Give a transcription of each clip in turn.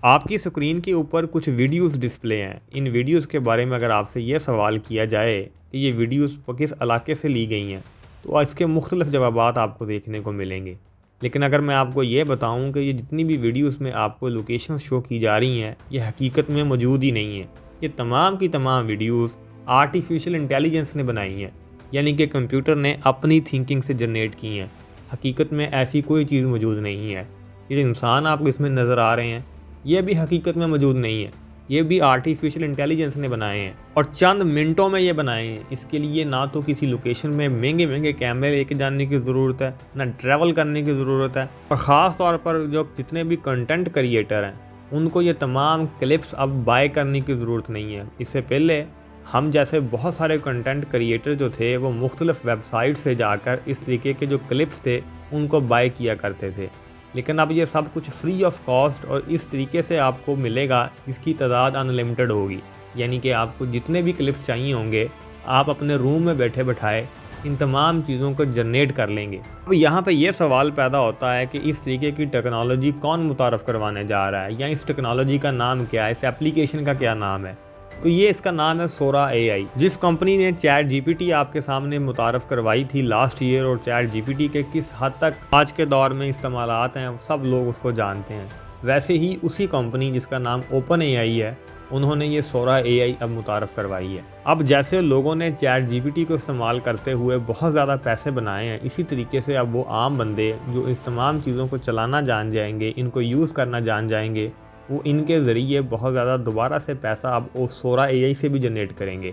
आपकी स्क्रीन के ऊपर कुछ वीडियोस डिस्प्ले हैं। इन वीडियोस के बारे में अगर आपसे ये सवाल किया जाए कि ये वीडियोस किस इलाके से ली गई हैं, तो इसके मुख्तलिफ़ जवाबात आपको देखने को मिलेंगे। लेकिन अगर मैं आपको ये बताऊं कि ये जितनी भी वीडियोस में आपको लोकेशन शो की जा रही हैं, ये हकीकत में मौजूद ही नहीं है। ये तमाम की तमाम वीडियोस आर्टिफिशियल इंटेलिजेंस ने बनाई हैं, यानी कि कंप्यूटर ने अपनी थिंकिंग से जनरेट की हैं। हकीकत में ऐसी कोई चीज़ मौजूद नहीं है। ये जो इंसान आपको इसमें नज़र आ रहे हैं, ये भी हकीकत में मौजूद नहीं है। ये भी आर्टिफिशियल इंटेलिजेंस ने बनाए हैं और चंद मिनटों में ये बनाए हैं। इसके लिए ना तो किसी लोकेशन में महंगे महंगे कैमरे लेके जाने की ज़रूरत है, ना ट्रैवल करने की ज़रूरत है। और ख़ास तौर पर जो जितने भी कंटेंट क्रिएटर हैं, उनको ये तमाम क्लिप्स अब बाय करने की ज़रूरत नहीं है। इससे पहले हम जैसे बहुत सारे कंटेंट क्रिएटर जो थे, वो मुख्तलिफ़ वेबसाइट से जाकर इस तरीके के जो क्लिप्स थे उनको बाय किया करते थे। लेकिन अब ये सब कुछ फ्री ऑफ कॉस्ट और इस तरीके से आपको मिलेगा जिसकी तादाद अनलिमिटेड होगी। यानी कि आपको जितने भी क्लिप्स चाहिए होंगे, आप अपने रूम में बैठे बैठाए इन तमाम चीज़ों को जनरेट कर लेंगे। अब यहाँ पे ये सवाल पैदा होता है कि इस तरीके की टेक्नोलॉजी कौन मुतारफ़ करवाने जा रहा है, या इस टेक्नोलॉजी का नाम क्या है, इस एप्लीकेशन का क्या नाम है। तो ये इसका नाम है सोरा एआई। जिस कंपनी ने चैट जीपीटी आपके सामने मुतारफ़ करवाई थी लास्ट ईयर, और चैट जीपीटी के किस हद तक आज के दौर में इस्तेमालात हैं, सब लोग उसको जानते हैं। वैसे ही उसी कंपनी जिसका नाम ओपन एआई है, उन्होंने ये सोरा एआई अब मुतारफ़ करवाई है। अब जैसे लोगों ने चैट जीपीटी को इस्तेमाल करते हुए बहुत ज़्यादा पैसे बनाए हैं, इसी तरीके से अब वो आम बंदे जो इस तमाम चीज़ों को चलाना जान जाएंगे, इनको यूज़ करना जान जाएंगे, वो इनके ज़रिए बहुत ज़्यादा दोबारा से पैसा अब वो सोरा एआई से भी जनरेट करेंगे।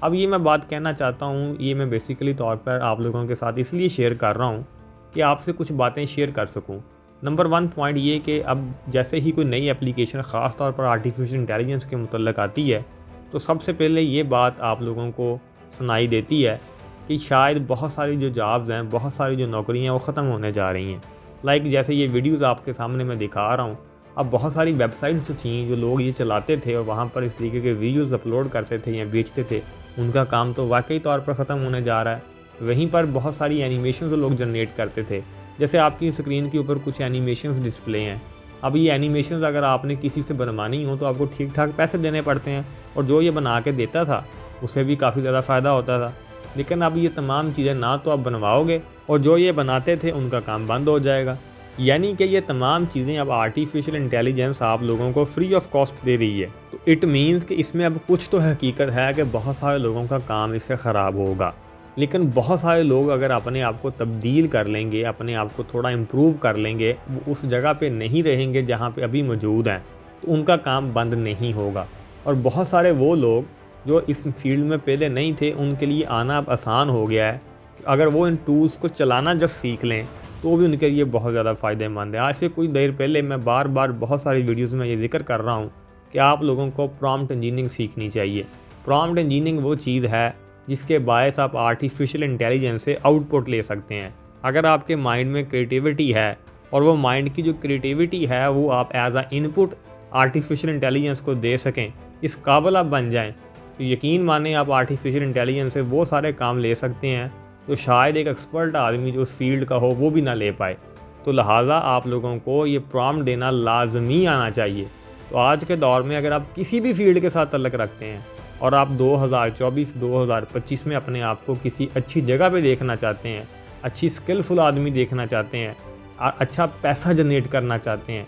अब ये मैं बात कहना चाहता हूँ, ये मैं बेसिकली तौर पर आप लोगों के साथ इसलिए शेयर कर रहा हूँ कि आपसे कुछ बातें शेयर कर सकूँ। नंबर 1 पॉइंट ये कि अब जैसे ही कोई नई एप्लीकेशन ख़ास तौर पर आर्टिफिशियल इंटेलिजेंस के मुतल्लिक़ आती है, तो सबसे पहले ये बात आप लोगों को सुनाई देती है कि शायद बहुत सारी जो जॉब्स हैं, बहुत सारी जो नौकरियाँ हैं, वो ख़त्म होने जा रही हैं। लाइक जैसे ये वीडियोज़ आपके सामने मैं दिखा रहा हूँ, अब बहुत सारी वेबसाइट्स जो थीं, जो लोग ये चलाते थे और वहाँ पर इस तरीके के वीडियोज़ अपलोड करते थे या बेचते थे, उनका काम तो वाकई तौर पर ख़त्म होने जा रहा है। वहीं पर बहुत सारी एनिमेशंस लोग जनरेट करते थे। जैसे आपकी स्क्रीन के ऊपर कुछ एनिमेशंस डिस्प्ले हैं। अब ये एनिमेशंस अगर आपने किसी से बनवानी हो तो आपको ठीक ठाक पैसे देने पड़ते हैं, और जो ये बना के देता था उससे भी काफ़ी ज़्यादा फ़ायदा होता था। लेकिन अब ये तमाम चीज़ें ना तो आप बनवाओगे, और जो ये बनाते थे उनका काम बंद हो जाएगा। यानी कि ये तमाम चीज़ें अब आर्टिफिशियल इंटेलिजेंस आप लोगों को फ्री ऑफ कॉस्ट दे रही है। तो इट मीन्स कि इसमें अब कुछ तो हकीकत है कि बहुत सारे लोगों का काम इससे ख़राब होगा। लेकिन बहुत सारे लोग अगर अपने आप को तब्दील कर लेंगे, अपने आप को थोड़ा इम्प्रूव कर लेंगे, वो उस जगह पे नहीं रहेंगे जहाँ पे अभी मौजूद हैं, तो उनका काम बंद नहीं होगा। और बहुत सारे वो लोग जो इस फील्ड में पहले नहीं थे, उनके लिए आना अब आसान हो गया है। अगर वो इन टूल्स को चलाना जस्ट सीख लें तो भी उनके लिए बहुत ज़्यादा फ़ायदेमंद है। आज से कुछ देर पहले मैं बार बार बहुत सारी वीडियोज़ में ये जिक्र कर रहा हूँ कि आप लोगों को प्रॉम्प्ट इंजीनियरिंग सीखनी चाहिए। प्रॉम्प्ट इंजीनियरिंग वो चीज़ है जिसके बायस आप आर्टिफिशियल इंटेलिजेंस से आउटपुट ले सकते हैं। अगर आपके माइंड में क्रिएटिविटी है, और वो माइंड की जो क्रिएटिविटी है वो आप एज आ इनपुट आर्टिफिशियल इंटेलिजेंस को दे सकें, इस काबिल आप बन जाएँ, तो यकीन माने आप आर्टिफिशियल इंटेलिजेंस से वो सारे काम ले सकते हैं तो शायद एक एक्सपर्ट आदमी जो उस फील्ड का हो वो भी ना ले पाए। तो लिहाजा आप लोगों को ये प्रॉम्प्ट देना लाजमी आना चाहिए। तो आज के दौर में अगर आप किसी भी फील्ड के साथ तल्लुक़ रखते हैं और आप 2024-2025 में अपने आप को किसी अच्छी जगह पे देखना चाहते हैं, अच्छी स्किलफुल आदमी देखना चाहते हैं, अच्छा पैसा जनरेट करना चाहते हैं,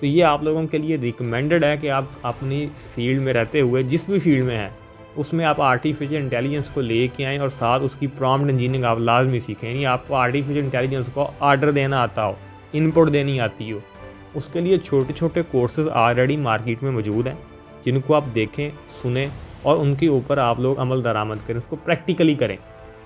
तो ये आप लोगों के लिए रिकमेंडेड है कि आप अपनी फील्ड में रहते हुए जिस भी फील्ड में हैं उसमें आप आर्टिफिशियल इंटेलिजेंस को लेके आएँ और साथ उसकी प्रॉम्प्ट इंजीनियरिंग आप लाजमी सीखें। यानी आपको आर्टिफिशियल इंटेलिजेंस को आर्डर देना आता हो, इनपुट देनी आती हो, उसके लिए छोटे छोटे कोर्सेज़ ऑलरेडी मार्केट में मौजूद हैं, जिनको आप देखें, सुने और उनके ऊपर आप लोग अमल दरामद करें, उसको प्रैक्टिकली करें।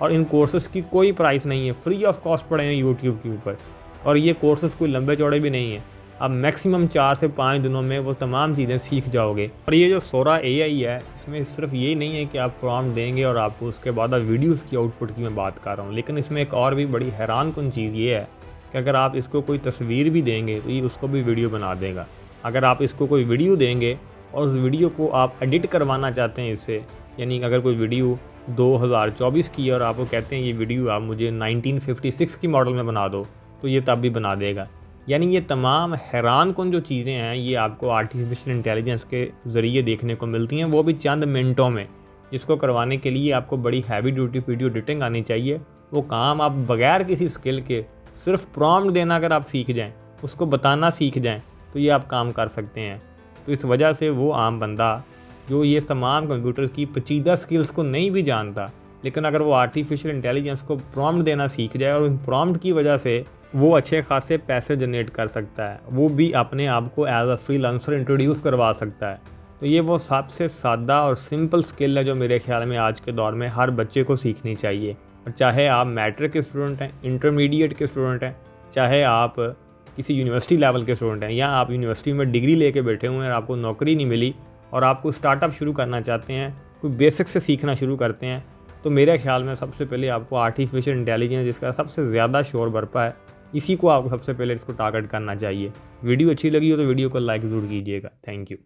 और इन कोर्सेज़ की कोई प्राइस नहीं है, फ्री ऑफ कॉस्ट पड़े हैं यूट्यूब के ऊपर, और ये कोर्सेज़ कोई लंबे चौड़े भी नहीं हैं। आप मैक्सिमम 4 से 5 दिनों में वो तमाम चीज़ें सीख जाओगे। और ये जो सोरा एआई है, इसमें सिर्फ ये नहीं है कि आप प्रॉम्प्ट देंगे और आपको उसके बाद आप वीडियोज़ की आउटपुट की मैं बात कर रहा हूँ, लेकिन इसमें एक और भी बड़ी हैरानकुन चीज़ ये है कि अगर आप इसको कोई तस्वीर भी देंगे तो ये उसको भी वीडियो बना देगा। अगर आप इसको कोई वीडियो देंगे और उस वीडियो को आप एडिट करवाना चाहते हैं इससे, यानी अगर कोई वीडियो 2024 की है और आपको कहते हैं ये वीडियो आप मुझे 1956 की मॉडल में बना दो, तो ये तब भी बना देगा। यानी ये तमाम हैरान कुन जो चीज़ें हैं ये आपको आर्टिफिशियल इंटेलिजेंस के ज़रिए देखने को मिलती हैं, वो भी चंद मिनटों में, जिसको करवाने के लिए आपको बड़ी हैवी ड्यूटी वीडियो एडिटिंग आनी चाहिए। वो काम आप बगैर किसी स्किल के सिर्फ प्रॉम्प्ट देना अगर आप सीख जाएं, उसको बताना सीख जाएं, तो ये आप काम कर सकते हैं। तो इस वजह से वो आम बंदा जो ये तमाम कंप्यूटर की पेचीदा स्किल्स को नहीं भी जानता, लेकिन अगर वो आर्टिफिशियल इंटेलिजेंस को प्रॉम्प्ट देना सीख जाए और उन प्रॉम्प्ट की वजह से वो अच्छे खासे पैसे जनरेट कर सकता है, वो भी अपने आप को एज अ फ्रीलांसर इंट्रोड्यूस करवा सकता है। तो ये वो सबसे सादा और सिंपल स्किल है जो मेरे ख्याल में आज के दौर में हर बच्चे को सीखनी चाहिए। और चाहे आप मैट्रिक के स्टूडेंट हैं, इंटरमीडिएट के स्टूडेंट हैं, चाहे आप किसी यूनिवर्सिटी लेवल के स्टूडेंट हैं, या आप यूनिवर्सिटी में डिग्री लेके बैठे हुए हैं और आपको नौकरी नहीं मिली और आपको स्टार्टअप शुरू करना चाहते हैं, कोई बेसिक से सीखना शुरू करते हैं, तो मेरे ख्याल में सबसे पहले आपको आर्टिफिशियल इंटेलिजेंस, जिसका सबसे ज़्यादा शोर बरपा है, इसी को आपको सबसे पहले इसको टारगेट करना चाहिए। वीडियो अच्छी लगी हो तो वीडियो को लाइक ज़रूर कीजिएगा। Thank you.